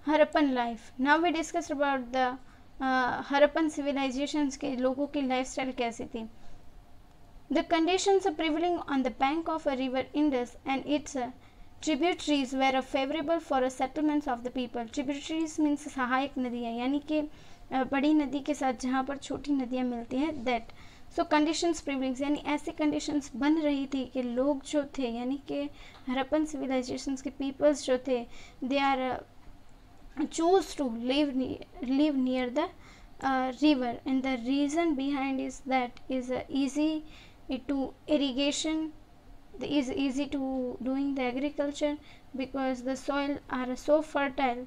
Harappan life. Now we discuss about the Harappan civilizations के लोगों की लाइफस्टाइल कैसी थी। The conditions prevailing on the bank of a river Indus and its tributaries were favorable for a settlements of the people. Tributaries means सहायक नदियाँ, यानी कि बड़ी नदी के साथ जहाँ पर छोटी नदियाँ मिलती हैं, that so conditions prevailing यानी ऐसी conditions बन रही थी कि लोग जो थे, यानी कि हरप्पन civilizations के peoples जो थे, they are choose to live near the river, and the reason behind is that is easy to irrigation, is easy to doing the agriculture because the soil are so fertile,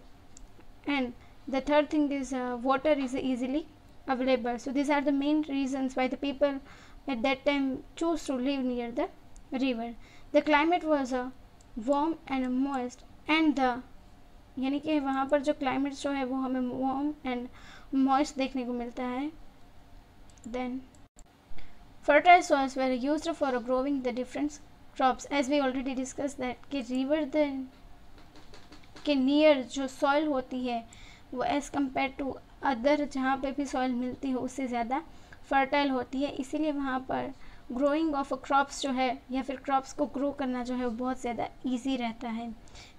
and the third thing is water is easily available. So these are the main reasons why the people at that time choose to live near the river. The climate was warm and moist, and the यानी कि वहाँ पर जो climate जो है वो हमें warm and moist देखने को मिलता है. Then fertile soils were used for growing the different crops, as we already discussed that कि river के नियर जो सॉइल होती है वो एज़ कम्पेयर टू अदर जहाँ पे भी सॉइल मिलती है उससे ज़्यादा फर्टाइल होती है, इसीलिए वहाँ पर ग्रोइंग ऑफ क्रॉप्स जो है या फिर क्रॉप्स को ग्रो करना जो है वो बहुत ज़्यादा ईजी रहता है.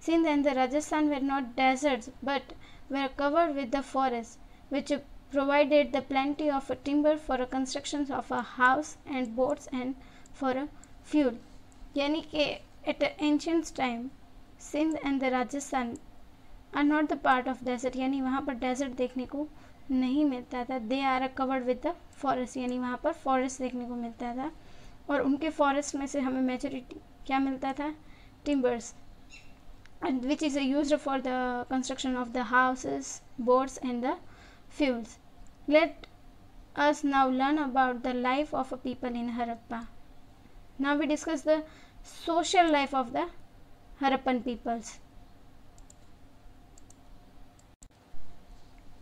Sindh and the Rajasthan were not deserts but were covered with the forest which provided the plenty of timber for a construction of a house and boats and for a fuel. यानी कि at ancient time Sindh and the Rajasthan are not the part of desert, यानी वहाँ पर desert देखने को नहीं मिलता था. They are covered with the forest, यानी वहाँ पर फॉरेस्ट देखने को मिलता था, और उनके फॉरेस्ट में से हमें मेजोरिटी क्या मिलता था, timbers, which is used for the construction of the houses, boats and the fuels. Let us now learn about the life of a people in Harappa. Now we discuss the social life of the Harappan peoples.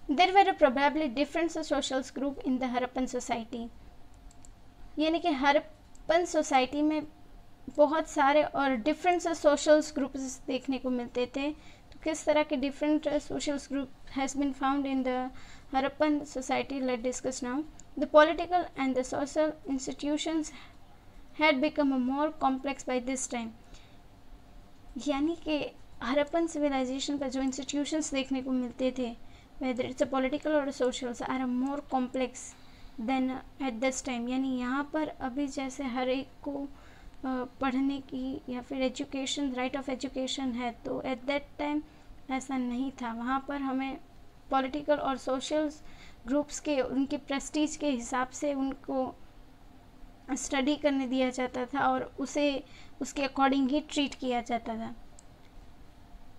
There were probably different social group in the Harappan society. यानी कि Harappan society में बहुत सारे और different social groups देखने को मिलते थे. तो किस तरह के different social group has been found in the Harappan society? Let's discuss now. The political and the social institutions had become more complex by this time. यानी कि हरप्पन सिविलाइजेशन का जो इंस्टीट्यूशंस देखने को मिलते थे, whether it's a political or social, are more complex than at this time. यानी यहाँ पर अभी जैसे हर एक को पढ़ने की या फिर एजुकेशन, राइट ऑफ एजुकेशन है, तो एट दैट टाइम ऐसा नहीं था. वहाँ पर हमें पॉलिटिकल और सोशल ग्रुप्स के उनके प्रेस्टीज के हिसाब से उनको स्टडी करने दिया जाता था और उसे उसके अकॉर्डिंग ही ट्रीट किया जाता था.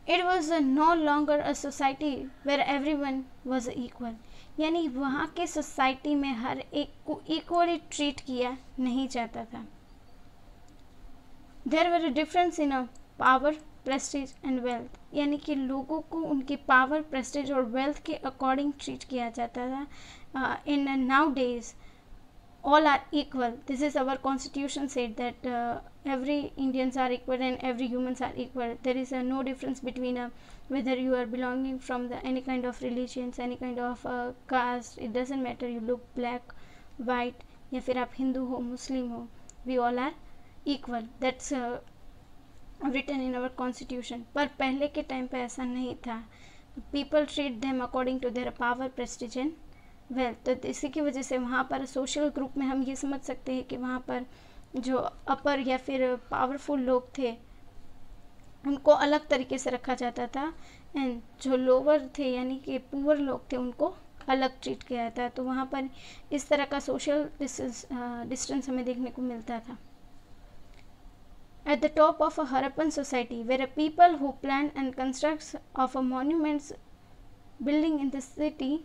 It was no longer a society where everyone was equal, यानी वहाँ के सोसाइटी में हर एक को इक्वली ट्रीट किया नहीं जाता था. There were a difference in a power, prestige and wealth, यानी कि लोगों को उनके पावर, प्रेस्टीज और वेल्थ के अकॉर्डिंग ट्रीट किया जाता था. In nowadays all are equal. This is our constitution said that every Indians are equal and every humans are equal. There is no difference between whether you are belonging from the any kind of religions, any kind of caste. It doesn't matter you look black, white, या फिर आप हिंदू हो, मुस्लिम हो, we all are equal. That's written in our constitution. पर पहले के time पे ऐसा नहीं था. People treat them according to their power, prestige and wealth. तो इसी की वजह से वहाँ पर सोशल ग्रुप में हम ये समझ सकते हैं कि वहाँ पर जो अपर या फिर पावरफुल लोग थे उनको अलग तरीके से रखा जाता था, एंड जो लोअर थे यानी कि पुअर लोग थे उनको अलग ट्रीट किया जाता है. तो वहाँ पर इस तरह का सोशल डिस्टेंस हमें देखने को मिलता था. At the top of a Harappan society were a people who planned and constructs of a monuments building in the city.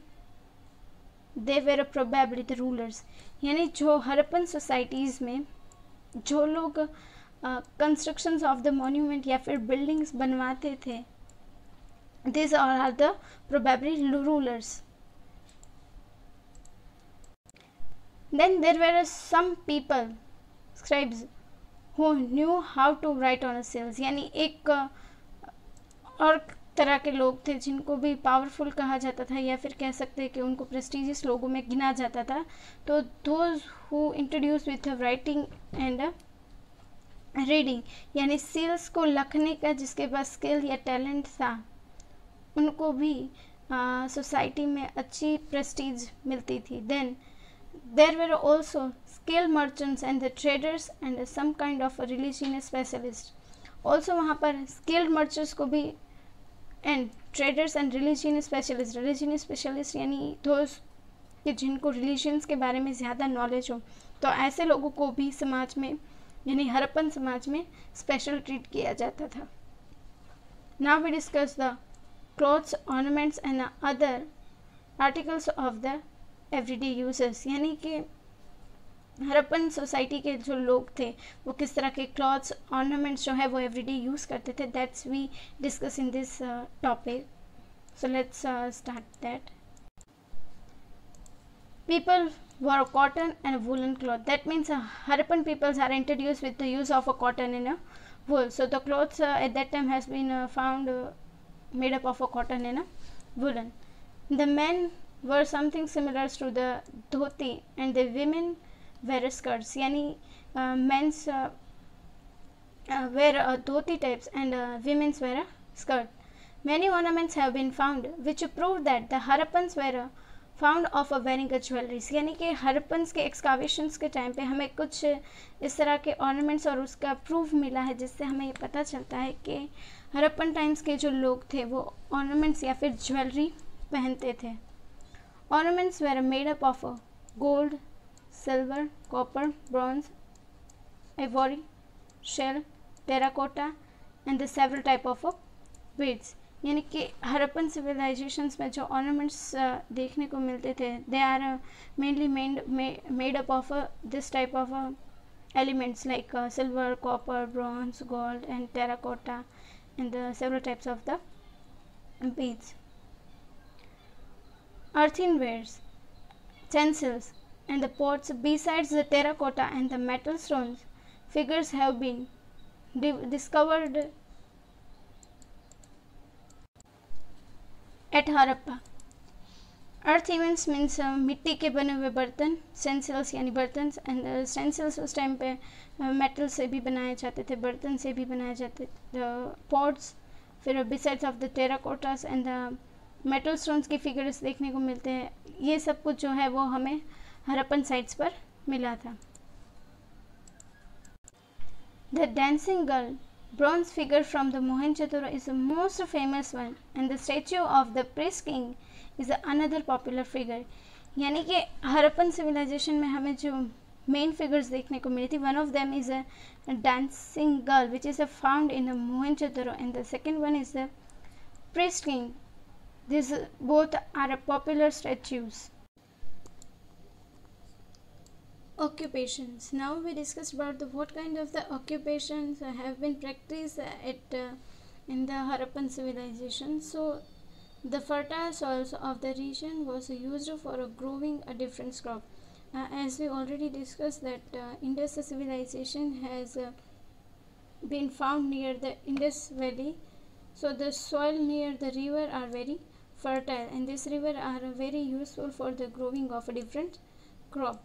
They were probably the rulers. यानी जो हरप्पन सोसाइटीज़ में जो लोग कंस्ट्रक्शंस ऑफ द मोन्यूमेंट या फिर buildings बनवाते थे, these are the probably rulers. Then there were some people, scribes, who knew how to write on a cells. यानी एक और तरह के लोग थे जिनको भी पावरफुल कहा जाता था, या फिर कह सकते हैं कि उनको प्रेस्टिजियस लोगों में गिना जाता था। तो those who introduce with writing and reading, यानी सील्स को लिखने का जिसके पास स्किल या टैलेंट था, उनको भी सोसाइटी में अच्छी प्रेस्टीज मिलती थी। Then there were also skill merchants and the traders and some kind of religious specialist. Also वहाँ पर स्किल्ड मर्चेंट्स को भी and traders and religious specialist यानी दोस्त कि जिनको रिलीजन्स के बारे में ज़्यादा नॉलेज हो, तो ऐसे लोगों को भी समाज में यानी हड़प्पन समाज में स्पेशल ट्रीट किया जाता था। Now we discuss the clothes, ornaments and other articles of the everyday uses, यानी कि हड़प्पन सोसाइटी के जो लोग थे वो किस तरह के क्लॉथ्स, ऑर्नामेंट्स जो है वो एवरीडे यूज़ करते थे। That's we discuss in this topic, so let's start that. People wore cotton and woolen cloth. That means Harappan peoples are introduced with the use of a cotton and a wool. So the clothes at that time has been found made up of a cotton and a woolen. The men were something similar to the dhoti and the women wear skirts. Yani men's wear dhoti types and women's wear a skirt. Many ornaments have been found which prove that the Harappans were found of a wearing a jewelleries, यानी कि Harappans के एक्सकावेशंस के time पे हमें कुछ इस तरह के ऑर्नामेंट्स और उसका प्रूफ मिला है जिससे हमें ये पता चलता है कि हड़प्पन टाइम्स के जो लोग थे वो ऑर्नामेंट्स या फिर ज्वेलरी पहनते थे। Ornaments were made up of gold, silver, copper, bronze, ivory, shell, terracotta and the several type of beads, यानी कि हड़प्पन सिविलाइजेशंस में जो ऑर्नामेंट्स देखने को मिलते थे they are mainly made up of this type of elements like silver, copper, bronze, gold and terracotta and the several types of the beads. earthenwares, utensils and the pots besides the terracotta and the metal stones figures have been discovered at Harappa. Earth events means मिट्टी के बने हुए बर्तन, stencils यानी बर्तन, and stencils उस time पे metal से भी बनाए जाते थे, बर्तन से भी बनाए जाते थे, पॉट्स, फिर besides of the terracottas and the metal stones की फिगर्स देखने को मिलते हैं। ये सब कुछ जो है वो हमें हड़प्पन साइट्स पर मिला था। The dancing girl bronze figure from the Mohenjo-daro is the most famous one, and the statue of the priest king is another popular figure. यानी कि हड़प्पन सिविलाइजेशन में हमें जो मेन फिगर्स देखने को मिली थी, one of them is a dancing girl which is found in Mohenjodaro and the second one is the priest king. These both are popular statues. Occupations. Now we discussed about what kind of the occupations have been practiced at in the Harappan civilization. So the fertile soils of the region was used for growing a different crop. As we already discussed that Indus civilization has been found near the Indus Valley. So the soil near the river are very fertile, and this river are very useful for the growing of a different crop.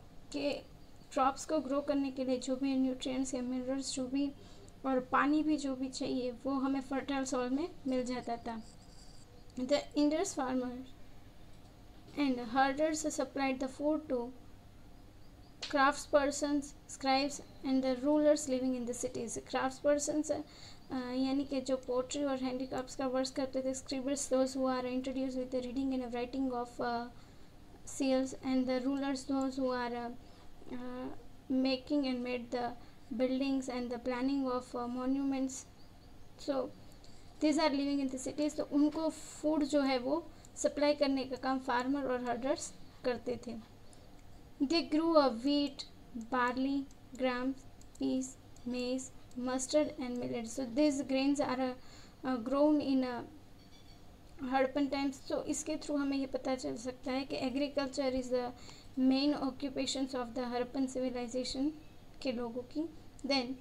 Crops को grow करने के लिए जो भी nutrients या minerals जो भी और पानी भी जो भी चाहिए वो हमें फर्टाइल सॉइल में मिल जाता था। The Indus farmer and herders supplied the food to crafts persons, scribes and the rulers living in the cities. Crafts persons यानी कि जो पोट्री और हैंडीक्राफ्ट्स का वर्क करते थे, scribers those who are introduce with the reading and writing of seals, and the rulers those who are making and made the buildings and the planning of monuments. So these are living in the cities. तो उनको food जो है वो supply करने का काम farmer और herders करते थे। They grew a wheat, barley, grams, peas, maize, mustard and millet. So these grains are grown in Harappan times. तो इसके थ्रू हमें ये पता चल सकता है कि agriculture is the main occupations of the Harappan civilisation के लोगों की। Then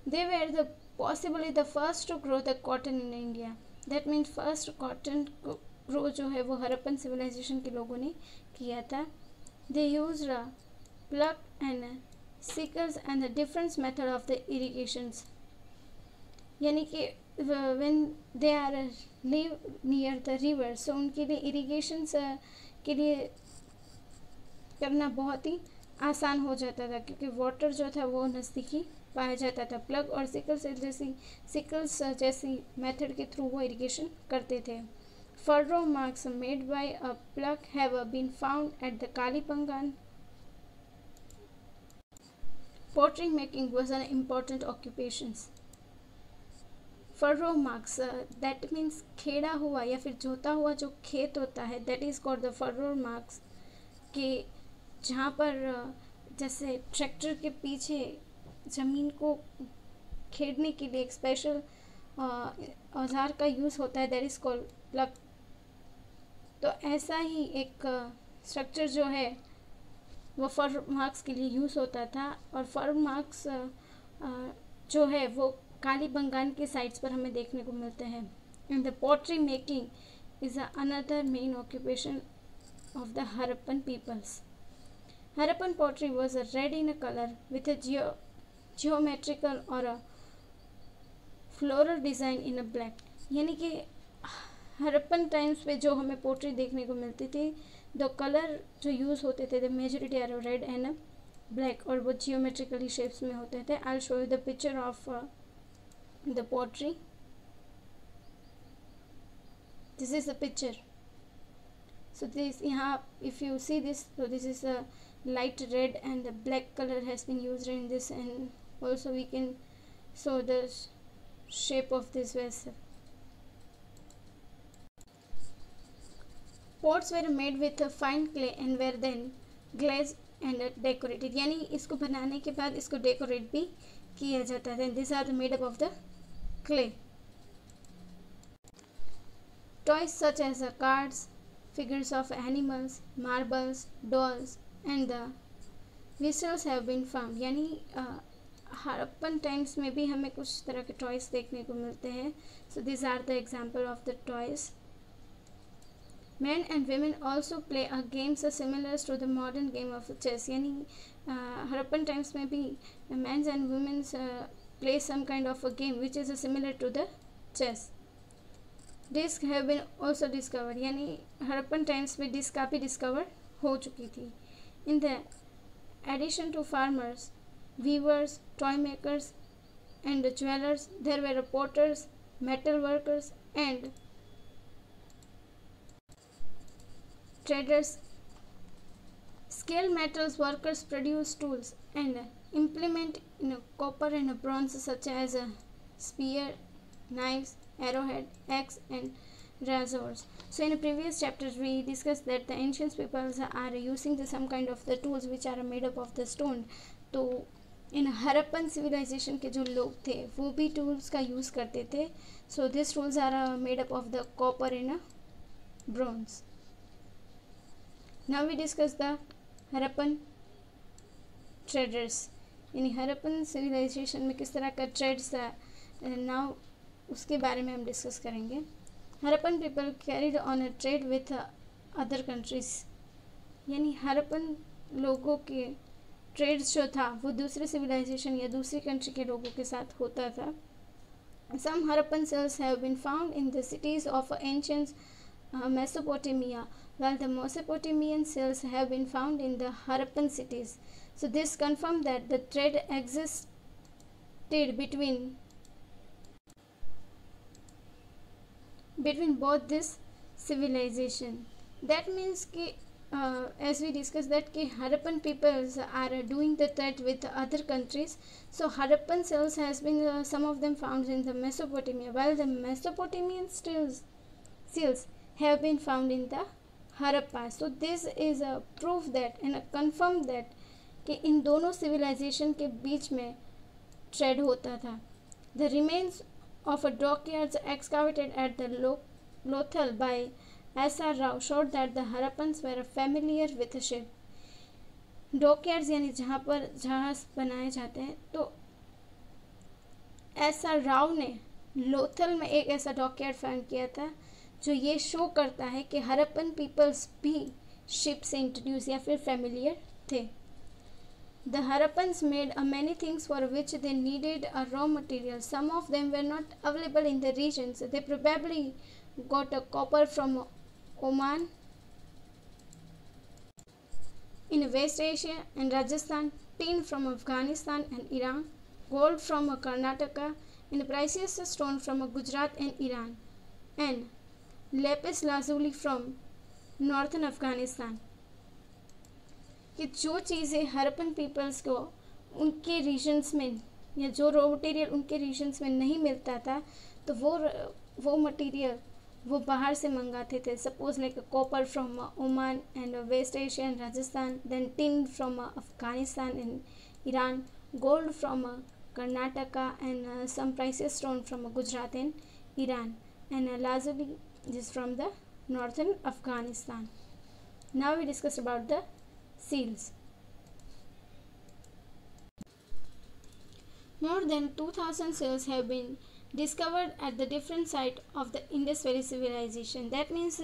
they were the possibly the first to grow the cotton in India. That means first cotton grow जो है वो हरप्पन सिविलाइजेशन के लोगों ने किया था. They use plug and sickles and the different method of the irrigations. यानी कि when they are live near the river, so उनके लिए इरीगेशंस के लिए करना बहुत ही आसान हो जाता था क्योंकि वाटर जो था वो नज़दीकी पाया जाता था. प्लग और सिकल्स जैसी मेथड के थ्रू वो इरिगेशन करते थे. Furrow marks made by a plough have been found at the Kalibangan. Pottery making was an important occupation. Furrow marks that means खेड़ा हुआ या फिर जोता हुआ जो खेत होता है, that is called the furrow marks. के जहाँ पर जैसे ट्रैक्टर के पीछे ज़मीन को खेड़ने के लिए एक स्पेशल औजार का यूज़ होता है, दैट इज़ कॉल्ड प्लग. तो ऐसा ही एक स्ट्रक्चर जो है वो फर्रो मार्क्स के लिए यूज़ होता था. और फर्रो मार्क्स जो है वो कालीबंगान के साइट्स पर हमें देखने को मिलते हैं. And the pottery making is another main occupation of the Harappan peoples. Harappan pottery was red in color with a geometrical or a floral design in a black. यानी कि हरप्पन टाइम्स पे जो हमें पोट्री देखने को मिलती थी, दो कलर जो यूज़ होते थे the majority are red and black, और वो जियोमेट्रिकली शेप्स में होते थे. I will show you the picture of the pottery. This is the picture. So this यहाँ if you see this, so this is a light red and the black color has been used in this, and also we can show the shape of this vessel. Pots were made with a fine clay and were then glazed and decorated. यानी इसको बनाने के बाद इसको decorate भी किया जाता था. These are the made up of the clay. Toys such as cards, figures of animals, marbles, dolls and the whistles have been found. यानी हरप्पन टाइम्स में भी हमें कुछ तरह के टॉयज़ देखने को मिलते हैं. So this are the example of the toys. Men and women also play a games similar to the modern game of chess. यानी हरप्पन टाइम्स में भी men and women play some kind of a game which is similar to the chess. Disc have been also discover. यानी Harappan times में disc काफ़ी discover हो चुकी थी. In the addition to farmers, weavers, toy makers and jewellers, there were potters, metal workers and traders. Scale metals workers produce tools and implement in copper and bronze such as spear, knives, arrowhead, axe and razors. So in a previous chapters we discussed that the ancient peoples are using some kind of the tools which are made up of the stone. तो इन Harappan civilisation के जो लोग थे वो भी tools का use करते थे. So this tools are made up of the copper and bronze. Now we discuss the Harappan traders. यानी हरप्पन सिविलाइजेशन में किस तरह का ट्रेड्स था, नाउ उसके बारे में हम डिस्कस करेंगे. Harappan people carried on a trade with other countries. यानी हरप्पन लोगों के ट्रेड्स जो था वो दूसरे सिविलाइजेशन या दूसरी कंट्री के लोगों के साथ होता था. Some Harappan seals have been found in the cities of ancient Mesopotamia, while the Mesopotamian cells have been found in the Harappan cities. So this confirmed that the trade existed between both this civilization. That means कि as we discussed that कि Harappan peoples are doing the trade with other countries. So Harappan cells has been some of them found in the Mesopotamia, while the Mesopotamian seals have been found in the Harappa. So this is a proof that and a confirm that कि इन दोनों civilization के बीच में trade होता था. The remains of a dockyards excavated at the Lothal by S.R. Rao showed that the Harappans were familiar with the ship. Dockyards यानी जहाँ पर जहाज़ बनाए जाते हैं. तो S.R. राव ने लोथल में एक ऐसा डॉकयार्ड फाइंड किया था जो ये शो करता है कि हरप्पन पीपल्स भी शिप से इंट्रोड्यूस या फिर फेमिलियर थे. The Harappans made many things for which they needed a raw material. Some of them were not available in the regions. They probably got a copper from Oman in West Asia and Rajasthan, tin from Afghanistan and Iran, gold from Karnataka, and precious stone from Gujarat and Iran, and lapis lazuli from northern Afghanistan. कि जो चीज़ें Harappan peoples को उनके regions में या जो raw material उनके regions में नहीं मिलता था तो वो मटेरियल वो बाहर से मंगाते थे. Suppose like copper from Oman and West Asia and Rajasthan, then tin from Afghanistan and Iran, gold from Karnataka and some precious stone from Gujarat and Iran, and lazuli is from the northern Afghanistan. Now we discussed about the seals. More than 2000 seals have been discovered at the different sites of the Indus Valley civilization. That means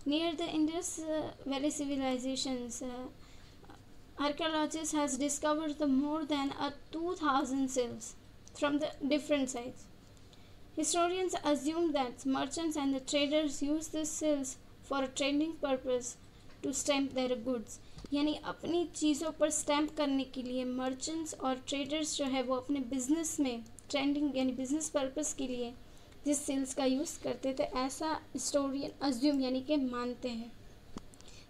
near the Indus Valley civilizations, archaeologists has discovered the more than 2000 seals from the different sites. Historians assume that merchants and the traders used these seals for a trading purpose to stamp their goods. यानी अपनी चीज़ों पर stamp करने के लिए merchants और traders जो है वो अपने बिजनेस में ट्रेंडिंग यानी बिजनेस पर्पस के लिए जिस सील्स का यूज़ करते थे, ऐसा हिस्टोरियन अज्यूम यानी कि मानते हैं.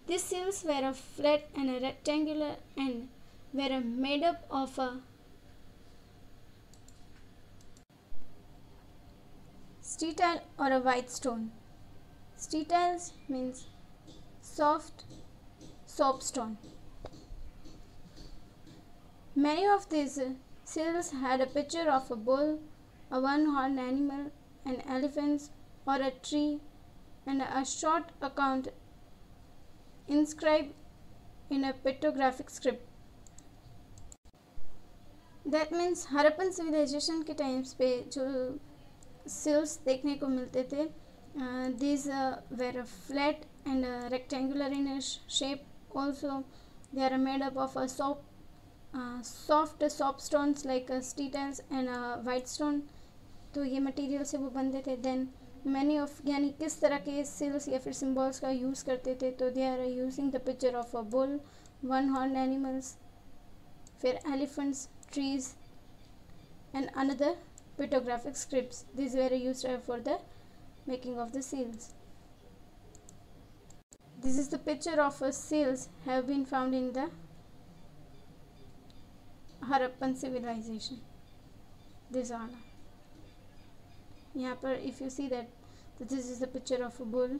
This seals were a flat and a rectangular and were a made up of a steatite और a white stone. Steatites means soft soapstone. Many of these seals had a picture of a bull, a one-horned animal, an elephant, or a tree, and a short account inscribed in a pictographic script. That means Harappan civilisation के times पे जो seals देखने को मिलते थे, these were flat and rectangular in shape. Also they are made up of a soft soapstones like steatines and white stone. तो ये material से वो बनते थे. देन मैनी ऑफ यानी किस तरह के सील्स या फिर सिम्बॉल्स का यूज़ करते थे, तो they are using the picture of a bull, one horn animals, फिर elephants, trees and another pictographic scripts. This were used for the making of the seals. This is the picture of seals have been found in the Harappan civilization. This all. यहाँ पर if you see that this is the picture of a bull.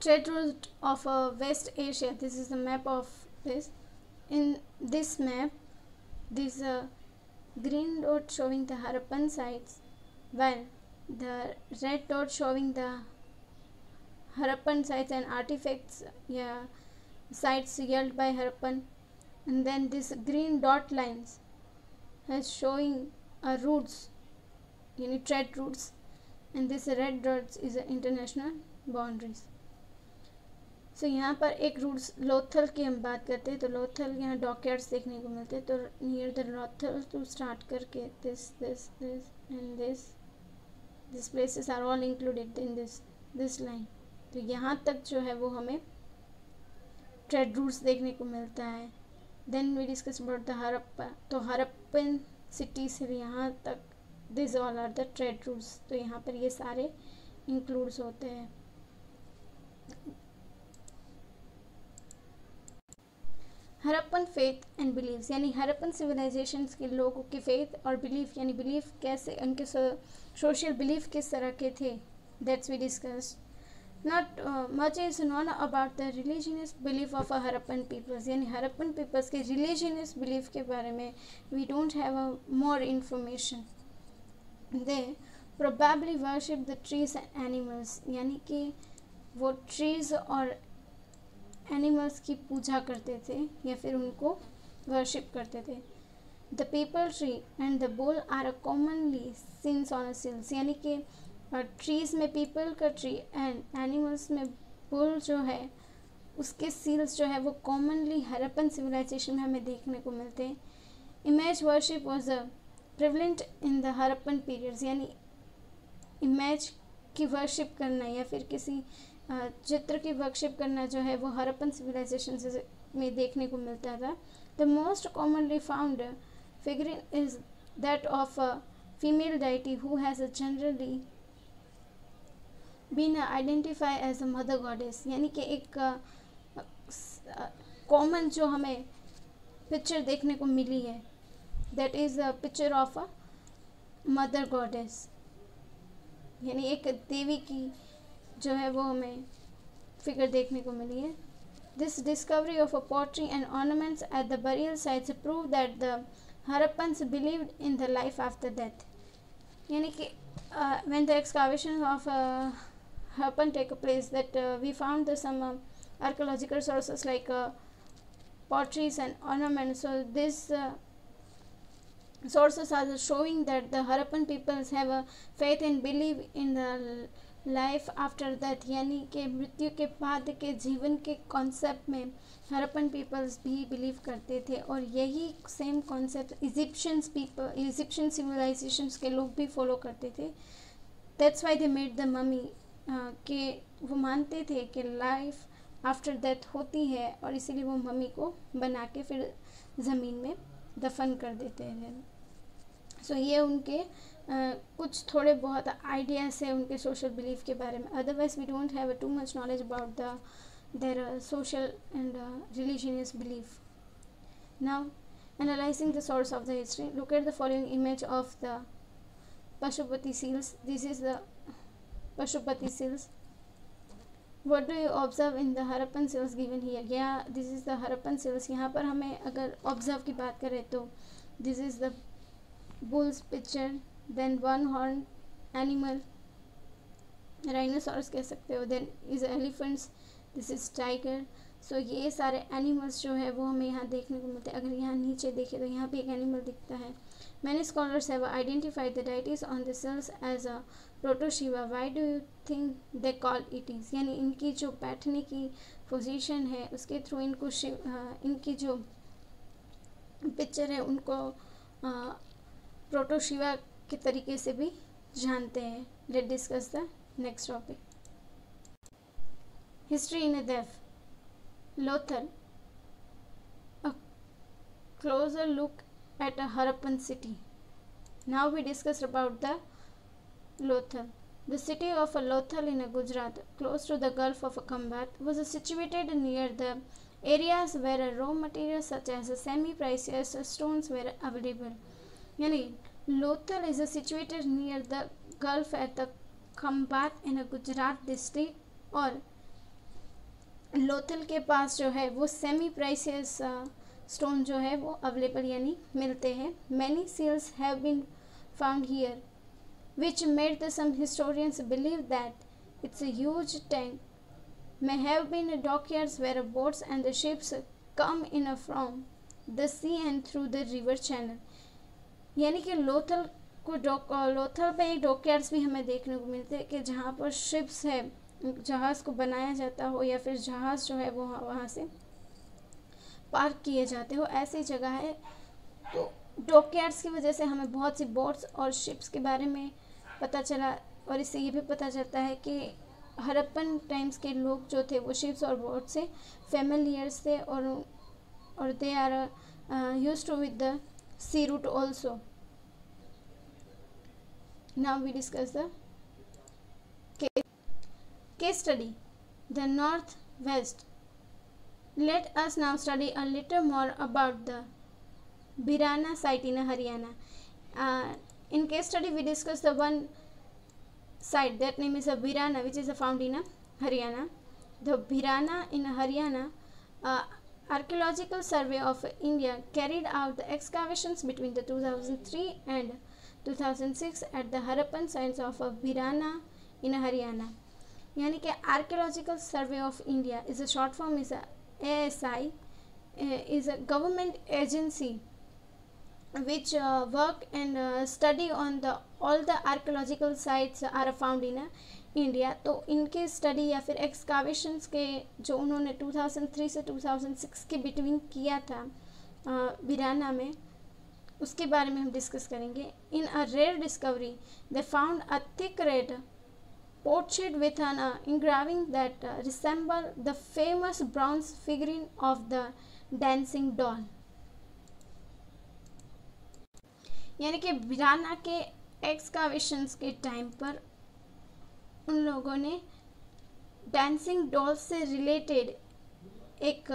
Trade route of West Asia. This is the map of this. In this map, this green dot showing the Harappan sites, while the red dot showing the Harappan sites and artifacts, sites held by Harappan, and then this green dot lines is showing routes, trade routes, and this red dots is international boundaries. सो यहाँ पर एक roots Lothal की हम बात करते हैं, तो लोथल यहाँ डॉकयार्ड्स देखने को मिलते हैं. तो near the Lothal to start करके this and this places are all included in this line. तो यहाँ तक जो है वो हमें ट्रेड रूट्स देखने को मिलता है. Then we discuss about the Harappa. तो हरप्पन सिटी से यहाँ तक this all are the trade routes. तो यहाँ पर ये सारे इंक्लूड्स होते हैं. हरप्पन फेथ एंड बिलीव्स, यानी हरप्पन सिविलाइजेशंस के लोगों के फेथ और बिलीफ, यानी बिलीफ कैसे, उनके सोशल बिलीफ किस तरह के थे, that's we discuss. Not much is known about the religious belief of a Harappan peoples, यानी हरप्पन पीपल्स के रिलीजियस बिलीफ के बारे में we don't have a more information. They probably worship the trees and animals, यानी कि वो ट्रीज और animals की पूजा करते थे या फिर उनको वर्शिप करते थे. The peepal tree and the bull are commonly seen on a seals, यानी कि ट्रीज़ में पीपल का ट्री एंड एनिमल्स में बुल जो है उसके सील्स जो है वो कॉमनली हरप्पन सिविलाइजेशन में हमें देखने को मिलते हैं। Image worship was a prevalent in the Harappan periods, यानी इमेज की वर्शिप करना या फिर किसी चित्र की वर्शिप करना जो है वो हरप्पन सिविलाइजेशन से में देखने को मिलता था। The most commonly found figurine is that of a female deity who has generally been identify as a mother goddess, यानी कि एक कॉमन जो हमें पिक्चर देखने को मिली है that is a picture of a mother goddess, यानी एक देवी की जो है वो हमें फिगर देखने को मिली है। This discovery of a pottery and ornaments at the burial sites prove that the Harappans believed in the life after death, यानी कि when the excavation of Harappan take place that we found some archaeological sources like potteries and ornaments. So these sources are showing that the Harappan peoples have a faith and believe in the life after death, यानी कि मृत्यु के बाद के जीवन के concept में Harappan peoples भी बिलीव करते थे, और यही सेम कॉन्सेप्ट इजिप्शियन सिविलाइजेशंस के लोग भी फॉलो करते थे। That's why they made the mummy, कि वो मानते थे कि लाइफ आफ्टर डेथ होती है और इसीलिए वो मम्मी को बना के फिर ज़मीन में दफन कर देते हैं। सो ये उनके कुछ थोड़े बहुत आइडियाज़ है उनके सोशल बिलीफ के बारे में। Otherwise we don't have too much knowledge about their social and religious belief. Now analysing the source of the history, look at the following image of the Pashupati seals. This is the Pashupati seals. What do you observe in the Harappan seals given here? Yeah, this is the Harappan seals. यहाँ पर हमें अगर observe की बात करें तो this is the bull's picture, then one horn animal, rhinoceros कह सकते हो, then is elephants, this is tiger. So ये सारे animals जो है वो हमें यहाँ देखने को मिलते हैं। अगर यहाँ नीचे देखें तो यहाँ पे एक animal दिखता है। Many scholars have identified the deities on the seals as a proto-Shiva. Why do you think they call it is? यानी इनकी जो बैठने की पोजीशन है उसके थ्रू इनको इनकी जो पिक्चर है उनको प्रोटो शिवा के तरीके से भी जानते हैं। Let discuss the next topic, history in a depth. Lothal, a closer look at a Harappan city. Now we discuss about the Lothal. The city of Lothal in Gujarat, close to the Gulf of Khambat, was situated near the areas where raw materials such as semi-precious stones were available. Yani, Lothal is situated near the Gulf at the Khambat in Gujarat district, और लोथल के पास जो है वो semi प्राइसियस stone जो है वो available यानी मिलते हैं। Many seals have been found here which made the some historians believe that it's a huge tank may have been dockyards where boats and the ships come in from the sea and through the river channel. यानी कि लोथल पे एक dockyards भी हमें देखने को मिलते हैं कि जहाँ पर शिप्स है, जहाज़ को बनाया जाता हो या फिर जहाज़ जो है वो वहाँ से पार्क किए जाते हो, ऐसी जगह है। तो डॉकयार्ड्स की वजह से हमें बहुत सी बोट्स और शिप्स के बारे में पता चला, और इससे ये भी पता चलता है कि हरप्पन टाइम्स के लोग जो थे वो शिप्स और बोट से फेमिलियर्स थे, और they are used to with the sea route also. Now we discuss the case study, the Northwest. Let us now study a little more about the Bhirana site in Haryana. In case study we discuss the one site that name is Bhirana, which is found in Haryana. The Bhirana in Haryana, Archaeological Survey of India carried out the excavations between the 2003 and 2006 at the Harappan sites of Bhirana in Haryana. यानी कि archaeological survey of India is a short form is ASI, is a government agency which work and study on the all the archaeological sites are found in India. तो इनके study या फिर एक्सकावेशंस के जो उन्होंने 2003 से 2006 के बिटवीन किया था वीराना में, उसके बारे में हम डिस्कस करेंगे। In a rare discovery they found a thick red portrait with an engraving that resemble the famous bronze figurine of the dancing doll। यानी कि वीराना के एक्सकावेशंस के टाइम पर उन लोगों ने डांसिंग डॉल से रिलेटेड एक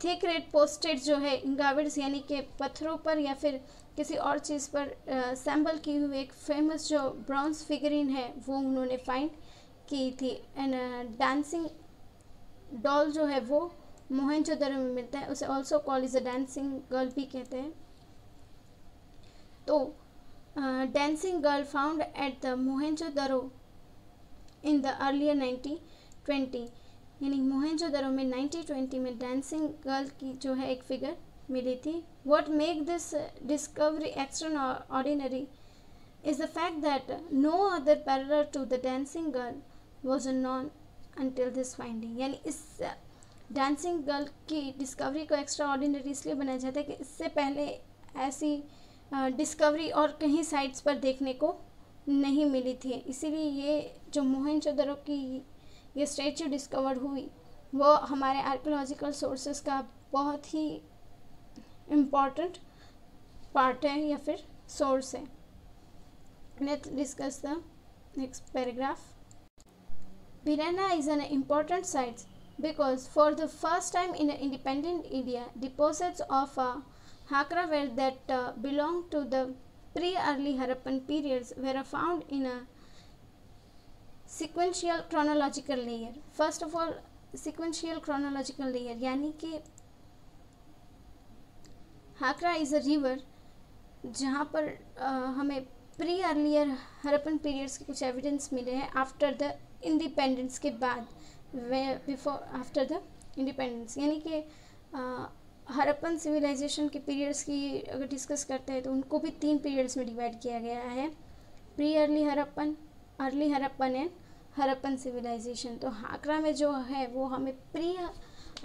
थिक रेड पोस्टेड जो है इंग्राविड्स यानी कि पत्थरों पर या फिर किसी और चीज़ पर सैम्बल की हुई एक फेमस जो ब्रॉन्ज फिगरिन है वो उन्होंने फाइंड की थी। एंड डांसिंग डॉल जो है वो मोहेंजोदड़ो में मिलता है, उसे also call is a dancing girl भी कहते हैं। तो dancing girl found at the Mohenjodaro in the earlier 1920, यानी मोहेंजोदड़ो में 1920 में डांसिंग गर्ल की जो है एक फिगर मिली थी। What make this discovery extraordinary is the fact that no other parallel to the dancing girl was known until this finding। यानी इस डांसिंग गर्ल की डिस्कवरी को एक्स्ट्रा ऑर्डिनरी इसलिए बनाया जाता है कि इससे पहले ऐसी डिस्कवरी और कहीं साइट्स पर देखने को नहीं मिली थी। इसीलिए ये जो मोहेंजोदड़ो की ये स्टैचू डिस्कवर हुई वो हमारे आर्कियोलॉजिकल सोर्सेस का बहुत ही इम्पॉर्टेंट पार्ट है या फिर सोर्स है। Let's discuss the next paragraph. Bhirrana is an important site because for the first time in independent India, deposits of Hakra ware that belong to the pre-early Harappan periods were found in a sequential chronological layer। First of all, sequential chronological layer यानी कि हाकरा is a river जहाँ पर हमें pre earlier Harappan periods के कुछ evidence मिले हैं after the independence के बाद, बिफोर आफ्टर द इंडिपेंडेंस। यानी कि हरप्पन सिविलाइजेशन के पीरियड्स की अगर डिस्कस करते हैं तो उनको भी 3 पीरियड्स में डिवाइड किया गया है, pre early Harappan and Harappan civilisation. तो हाकरा में जो है वो हमें प्री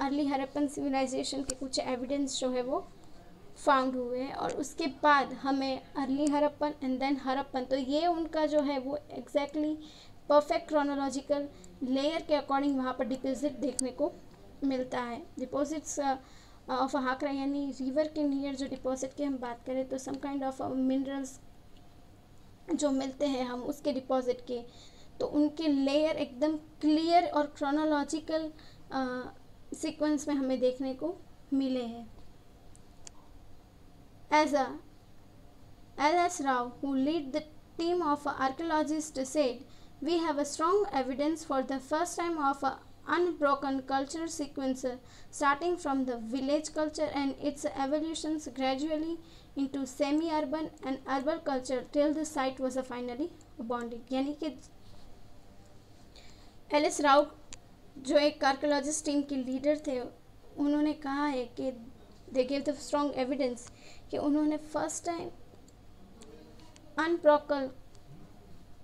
अर्ली हरप्पन सिविलाइजेशन के कुछ एविडेंस जो है वो फाउंड हुए हैं, और उसके बाद हमें early Harappan and then Harappan. तो ये उनका जो है वो एग्जैक्टली परफेक्ट क्रोनोलॉजिकल लेयर के अकॉर्डिंग वहाँ पर डिपॉजिट देखने को मिलता है। डिपॉजिट्स ऑफ हाकरा यानी रिवर के नियर जो डिपॉजिट की हम बात करें तो सम काइंड ऑफ मिनरल्स जो मिलते हैं हम उसके डिपॉजिट के, तो उनके लेयर एकदम क्लियर और क्रोनोलॉजिकल सीक्वेंस में हमें देखने को मिले हैं। As L.S. Rao, who lead the team of archaeologists, said, "We have a strong evidence for the first time of an unbroken culture sequence starting from the village culture and its evolutions gradually into semi-urban and urban culture till the site was finally abandoned." यानी कि LS. Rao जो एक archaeologist team के leader थे, उन्होंने कहा है कि they give the strong evidence कि उन्होंने first time unbroken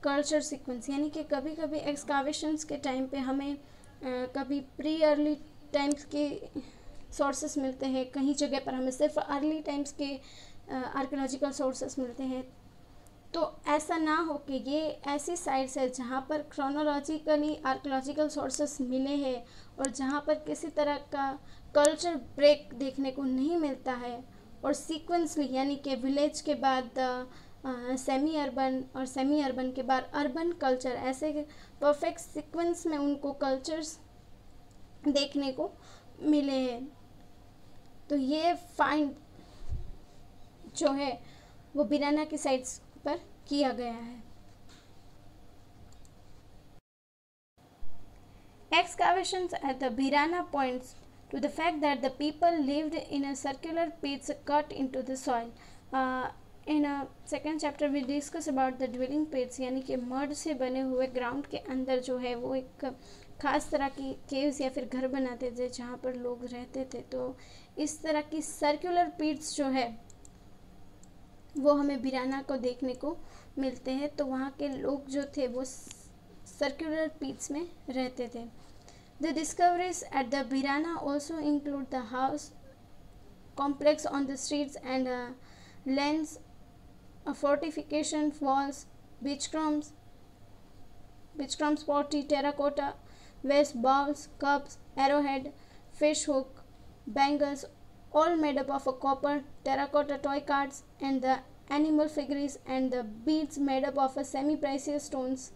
culture sequence, यानी कि कभी कभी एक्सकावेशंस के टाइम पे हमें कभी प्री अर्ली टाइम्स के सोर्सेस मिलते हैं, कहीं जगह पर हमें सिर्फ अर्ली टाइम्स के आर्कियोलॉजिकल सोर्सेस मिलते हैं। तो ऐसा ना हो कि ये ऐसी साइट्स है जहाँ पर क्रोनोलॉजिकली आर्कियोलॉजिकल सोर्सेस मिले हैं और जहाँ पर किसी तरह का कल्चर ब्रेक देखने को नहीं मिलता है, और सीक्वेंसली यानी कि विलेज के बाद सेमी अर्बन और सेमी अर्बन के बाद अर्बन कल्चर, ऐसे परफेक्ट सीक्वेंस में उनको कल्चर्स देखने को मिले हैं। तो ये फाइंड जो है वो वीराना की साइट्स पर किया गया है। Excavations at the Virana points to the fact that the people lived in a circular pits cut into the soil. In a second chapter we discuss about the dwelling pits, यानी कि mud से बने हुए ground के अंदर जो है वो एक खास तरह की केव्स या फिर घर बनाते थे जहाँ पर लोग रहते थे। तो इस तरह की सर्कुलर पिट्स जो है वो हमें बिराना को देखने को मिलते हैं। तो वहाँ के लोग जो थे वो सर्कुलर पीट्स में रहते थे। The discoveries at the Bhirrana also include the house complex on the streets and lands, a fortification walls, beachcombs, pottery, terracotta, vase, bowls, cups, arrowhead, fish hook, bangles, all made up of a copper, terracotta toy cards, and the animal figures and the beads made up of a semi-precious stones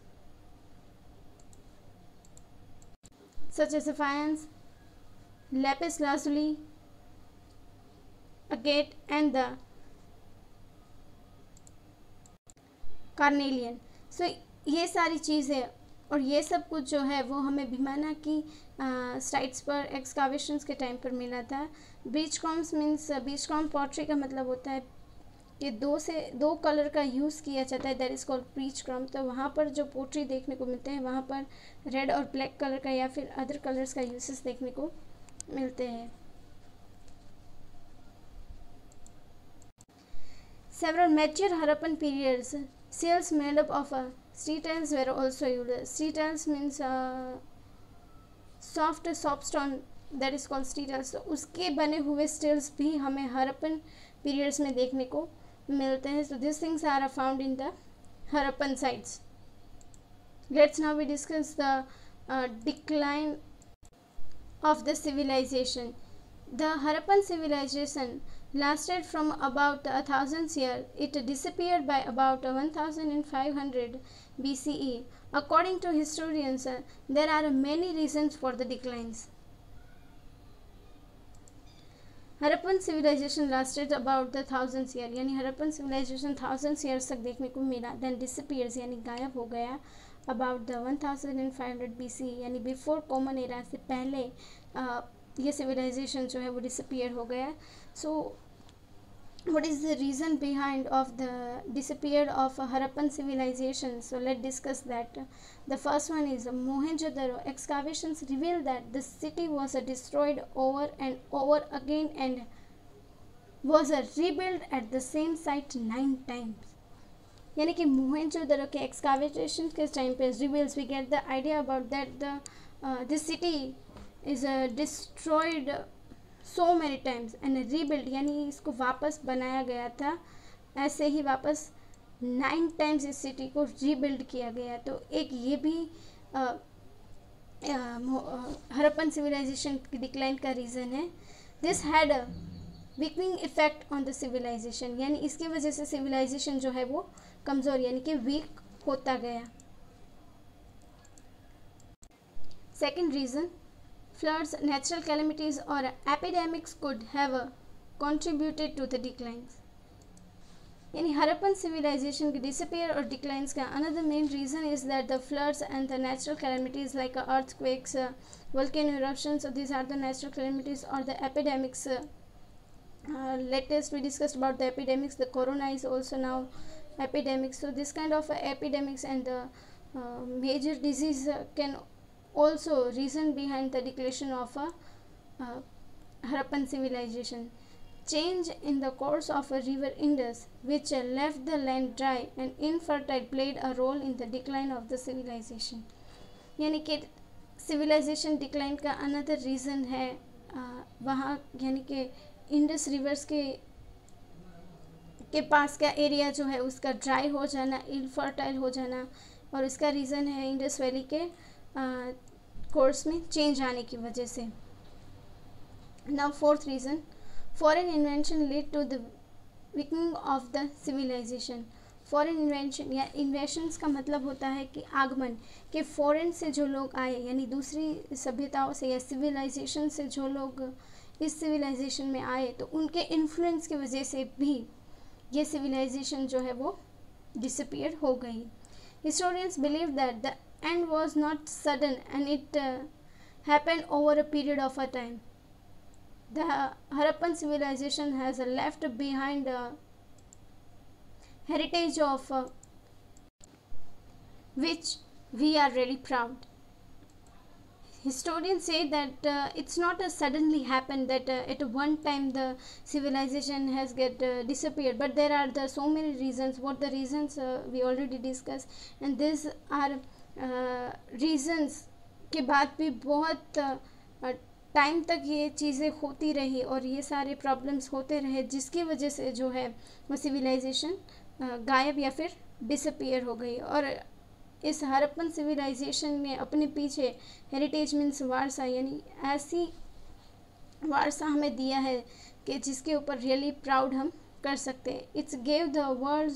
such as sapphires, lapis lazuli, agate, and the carnelian. So ये सारी चीज़ें और ये सब कुछ जो है वो हमें भीमाना की साइट्स पर एक्सकावेशंस के टाइम पर मिला था। बीच कॉम्स मीन्स बीच कॉम पॉटरी का मतलब होता है कि दो कलर का यूज़ किया जाता है, that is called beach com. तो वहाँ पर जो पोट्री देखने को मिलते हैं वहाँ पर रेड और ब्लैक कलर का या फिर अदर कलर्स का यूसेस देखने को मिलते हैं। Several mature Harappan periods seals made up of sea tiles were also used. Sea tiles means soft soapstone, that is called sea tiles. तो उसके बने हुए स्टील्स भी हमें हरप्पन पीरियड्स में देखने को मिलते हैं। So these things are found in the Harappan sites. Let's now we discuss the decline of the civilization. The Harappan civilization lasted from about 1000 years. It disappeared by about 1500 BCE. According to historians, there are many reasons for the declines. Harappan civilisation lasted about the 1000 year, यानी Harappan civilisation 1000 years तक देखने को मिला, then disappears यानी गायब हो गया about the 1500 BC, यानी बिफोर कॉमन एरा से पहले ये सिविलाइजेशन जो है वो डिसअपीयर हो गया। सो what is the reason behind of the disappear of Harappan civilization? So let's discuss that. The first one is Mohenjo-daro excavations reveal that the city was destroyed over and over again and was rebuilt at the same site 9 times. यानी कि मोहनजोदड़ो के excavation के time पे reveals we get the idea about that the this city is destroyed so many times and rebuild, यानी इसको वापस बनाया गया था, ऐसे ही वापस 9 टाइम्स इस सिटी को रीबिल्ड किया गया। तो एक ये भी हरप्पन सिविलाइजेशन की डिक्लाइन का रीज़न है। This had a weakening effect on the civilisation, यानी इसकी वजह से सिविलाइजेशन जो है वो कमज़ोर यानी कि वीक होता गया। Second reason, floods, natural calamities or epidemics could have contributed to the declines. यानी हरप्पन सिविलाइजेशन के डिसअपीयर और डिक्लाइंस का another main reason is that the floods and the natural calamities like earthquakes, volcano eruptions, so these are the natural calamities or the epidemics. Latest we discussed about the epidemics, the corona is also now epidemics. So this kind of epidemics and the major disease can also reason behind the decline of a Harappan civilization. Change in the course of a river Indus, which left the land dry and infertile, played a role in the decline of the civilization. यानी कि civilization decline का another reason है वहाँ यानी कि Indus reverse के पास का area जो है उसका ड्राई हो जाना, इनफर्टाइल हो जाना, और इसका रीज़न है इंडस वैली के कोर्स में चेंज आने की वजह से। Now fourth reason, foreign invention lead to the weakening of the civilisation. Foreign invention या इन्वेशंस का मतलब होता है कि आगमन के फॉरेन से जो लोग आए, यानी दूसरी सभ्यताओं से या सिविलाइजेशन से जो लोग इस सिविलाइजेशन में आए, तो उनके इन्फ्लुएंस की वजह से भी ये सिविलाइजेशन जो है वो डिसअपीयर हो गई। Historians believe that the end was not sudden and it happened over a period of a time. The Harappan civilization has left behind a heritage of which we are really proud. historians say that it's not a suddenly happened that at one time the civilization has get disappeared, but there are so many reasons. What the reasons we already discussed, and these are reasons के बाद भी बहुत time तक ये चीज़ें होती रही और ये सारे प्रॉब्लम्स होते रहे, जिसकी वजह से जो है वो सिविलाइजेशन गायब या फिर डिसअपियर हो गई। और इस हड़प्पन सिविलाइजेशन ने अपने पीछे हेरिटेज मीन्स वारसा, यानी ऐसी वारसा हमें दिया है कि जिसके ऊपर रियली प्राउड हम कर सकते हैं। It's gave the world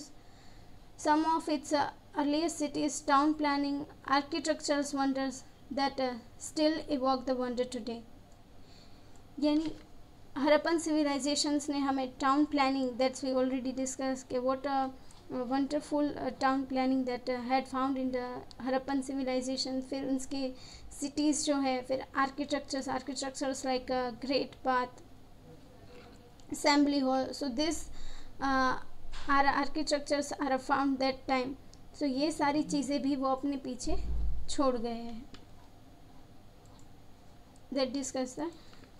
some of its earliest cities, town planning, architectural wonders that still evoke the wonder today. यानी हड़प्पन सिविलाइजेशंस ने हमें town planning, that's we already discuss के what wonderful town planning that had found in the Harappan civilisation. फिर उनके cities जो है, फिर architectures like great path, assembly hall, so this are architectures are found that time. So ये सारी चीज़ें भी वो अपने पीछे छोड़ गए हैं। That discuss the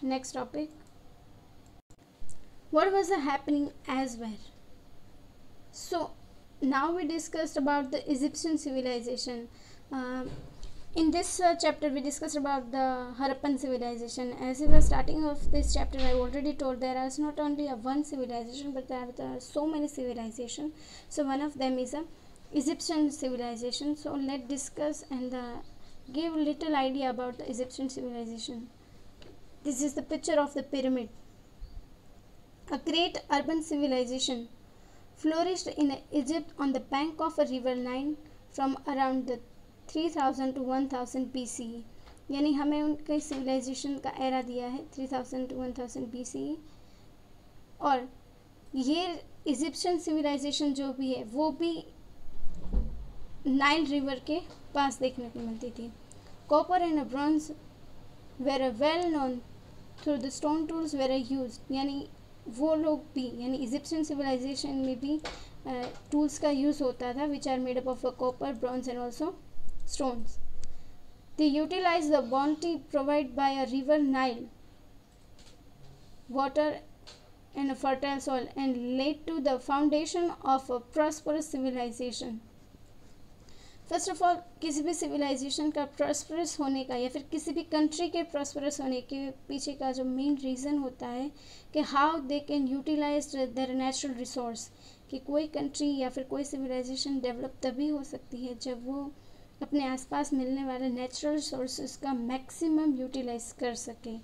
next topic, what was happening elsewhere. So now we discussed about the Egyptian civilization. In this chapter we discussed about the Harappan civilization. As we were starting of this chapter, I already told there is not only one civilization, but there are so many civilizations. So one of them is a Egyptian civilization. So let's discuss and give a little idea about the Egyptian civilization. This is the picture of the pyramid. A great urban civilization flourished in Egypt on the bank of a river Nile from around 3000 to 1000 BCE. यानी हमें उनके civilisation का era दिया है 3000 to 1000 BCE। और ये Egyptian civilisation जो भी है वो भी नाइल रिवर के पास देखने को मिलती थी। Copper and bronze were well known through the stone tools where used. यानी वो लोग भी, यानी इजिप्शियन सिविलाइजेशन में भी टूल्स का यूज़ होता था which are made up of copper, bronze and also stones. They utilise the bounty provide by a river Nile water and a fertile soil and led to the foundation of a prosperous civilisation. First of all, किसी भी civilisation का prosperous होने का या फिर किसी भी country के प्रॉस्परस होने के पीछे का जो मेन रीज़न होता है कि how they can utilise their natural resource. कि कोई कंट्री या फिर कोई सिविलाइजेशन डेवलप तभी हो सकती है जब वो अपने आसपास मिलने वाले नेचुरल रिसोर्सेज का मैक्सिमम यूटिलाइज कर सके।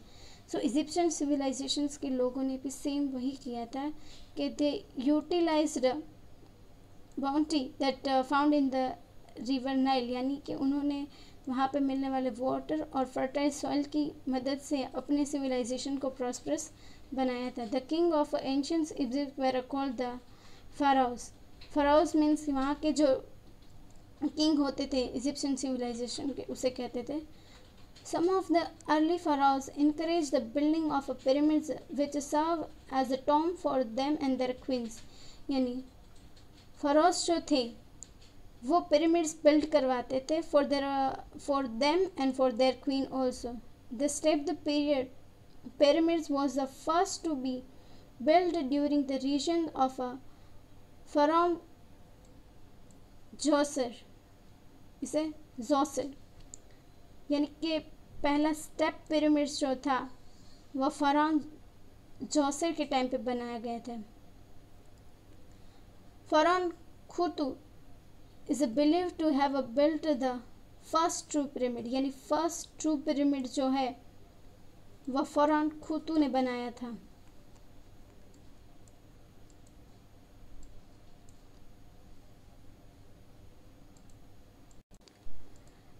सो इजिप्शियन सिविलाइजेशंस के लोगों ने भी सेम वही किया था कि they utilised bounty that found in the river Nile, यानी कि उन्होंने वहाँ पे मिलने वाले वाटर और फर्टाइल सॉइल की मदद से अपने सिविलाइजेशन को प्रॉस्परस बनाया था। The king of ancient Egypt were called the pharaohs. Pharaohs means वहाँ के जो किंग होते थे इजिप्शियन सिविलाइजेशन के, उसे कहते थे। Some of the early pharaohs encouraged the building of pyramids which serve as a tomb for them and their queens। यानी फ़राओस जो थे वो पिरामिड्स बिल्ड करवाते थे for them and for their queen also. The step the period pyramids was the first to be built during the region of pharaoh Djoser, इसे Djoser, यानी कि पहला स्टेप पिरामिड्स जो था वह फ़राओ जोसर के टाइम पे बनाया गया था। फ़राओ Khufu is believed to have built the first true pyramid, यानी फर्स्ट ट्रू पिरामिड जो है वह फ़राओ खुफू ने बनाया था।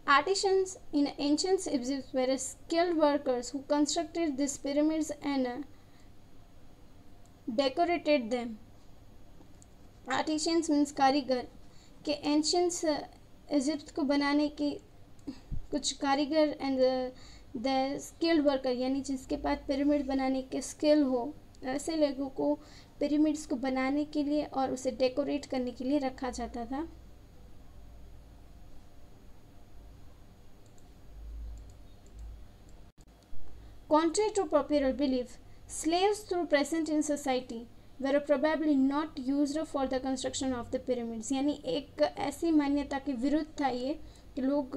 Artisans in ancient Egypt were skilled workers who constructed these pyramids and decorated them. Artisans means कारीगर के एंशियंट इजिप्ट को बनाने के कुछ कारीगर एंड द स्किल्ड वर्कर, यानी जिसके पास पिरामिड बनाने के स्किल हो, ऐसे लोगों को पिरामिड्स को बनाने के लिए और उसे डेकोरेट करने के लिए रखा जाता था। Contrary to popular belief, slaves through present in society were probably not used for the construction of the pyramids. यानी एक ऐसी मान्यता के विरुद्ध था ये कि लोग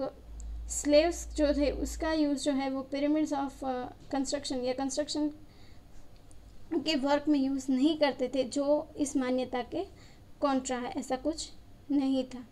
स्लेव्स जो थे उसका यूज़ जो है वो पिरामिड्स ऑफ कंस्ट्रक्शन या कंस्ट्रक्शन के वर्क में यूज़ नहीं करते थे, जो इस मान्यता के कॉन्ट्रा है, ऐसा कुछ नहीं था.